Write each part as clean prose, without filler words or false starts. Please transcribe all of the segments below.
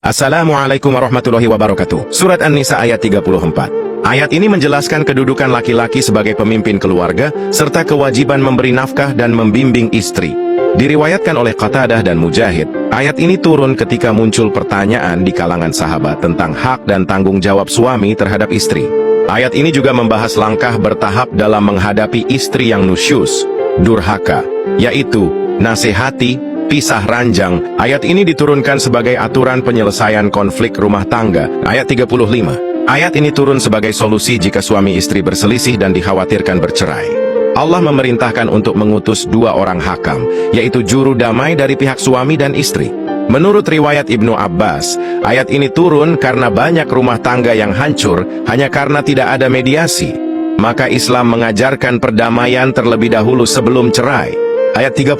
Assalamualaikum warahmatullahi wabarakatuh. Surat An-Nisa ayat 34. Ayat ini menjelaskan kedudukan laki-laki sebagai pemimpin keluarga, serta kewajiban memberi nafkah dan membimbing istri. Diriwayatkan oleh Qatadah dan Mujahid, ayat ini turun ketika muncul pertanyaan di kalangan sahabat tentang hak dan tanggung jawab suami terhadap istri. Ayat ini juga membahas langkah bertahap dalam menghadapi istri yang nusyus, durhaka, yaitu nasihati, pisah ranjang. Ayat ini diturunkan sebagai aturan penyelesaian konflik rumah tangga. Ayat 35. Ayat ini turun sebagai solusi jika suami istri berselisih dan dikhawatirkan bercerai. Allah memerintahkan untuk mengutus 2 orang hakam, yaitu juru damai dari pihak suami dan istri. Menurut riwayat Ibnu Abbas, ayat ini turun karena banyak rumah tangga yang hancur hanya karena tidak ada mediasi. Maka Islam mengajarkan perdamaian terlebih dahulu sebelum cerai. Ayat 36.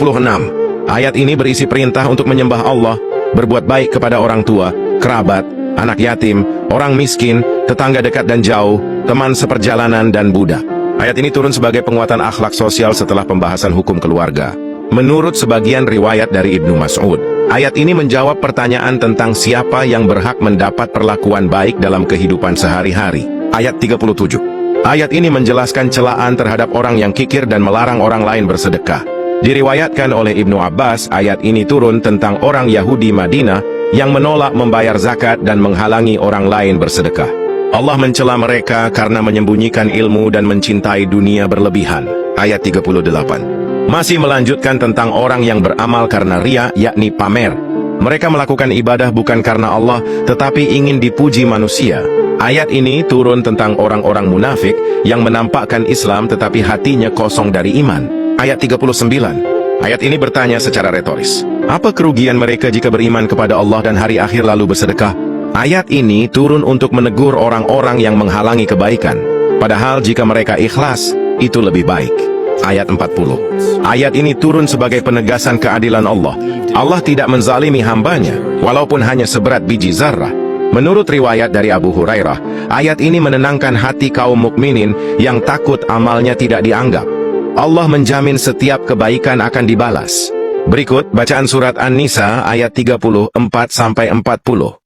Ayat ini berisi perintah untuk menyembah Allah, berbuat baik kepada orang tua, kerabat, anak yatim, orang miskin, tetangga dekat dan jauh, teman seperjalanan dan budak. Ayat ini turun sebagai penguatan akhlak sosial setelah pembahasan hukum keluarga. Menurut sebagian riwayat dari Ibnu Mas'ud, ayat ini menjawab pertanyaan tentang siapa yang berhak mendapat perlakuan baik dalam kehidupan sehari-hari. Ayat 37. Ayat ini menjelaskan celaan terhadap orang yang kikir dan melarang orang lain bersedekah. Diriwayatkan oleh Ibnu Abbas, ayat ini turun tentang orang Yahudi Madinah yang menolak membayar zakat dan menghalangi orang lain bersedekah. Allah mencela mereka karena menyembunyikan ilmu dan mencintai dunia berlebihan. Ayat 38. Masih melanjutkan tentang orang yang beramal karena ria, yakni pamer. Mereka melakukan ibadah bukan karena Allah, tetapi ingin dipuji manusia. Ayat ini turun tentang orang-orang munafik yang menampakkan Islam tetapi hatinya kosong dari iman. Ayat 39. Ayat ini bertanya secara retoris, apa kerugian mereka jika beriman kepada Allah dan hari akhir lalu bersedekah? Ayat ini turun untuk menegur orang-orang yang menghalangi kebaikan. Padahal jika mereka ikhlas, itu lebih baik. Ayat 40. Ayat ini turun sebagai penegasan keadilan Allah. Allah tidak menzalimi hambanya, walaupun hanya seberat biji zarrah. Menurut riwayat dari Abu Hurairah, ayat ini menenangkan hati kaum mukminin yang takut amalnya tidak dianggap. Allah menjamin setiap kebaikan akan dibalas. Berikut bacaan surat An-Nisa ayat 34-40.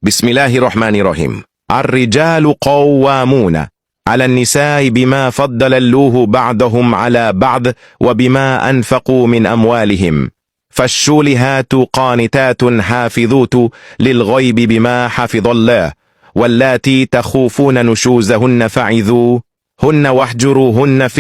Bismillahirrahmanirrahim. Ar-rijalu qawwamuna 'ala an-nisa'i bima faddala Allahu ba'dahum 'ala ba'd wa bima anfaqu min amwalihim. Fash-shulihatu qanitatun hafidhutu lil-ghaibi bima hafidhallah. Wallati takhufuna nushuzahunna fa'idhuhunna wahjuruhunna fi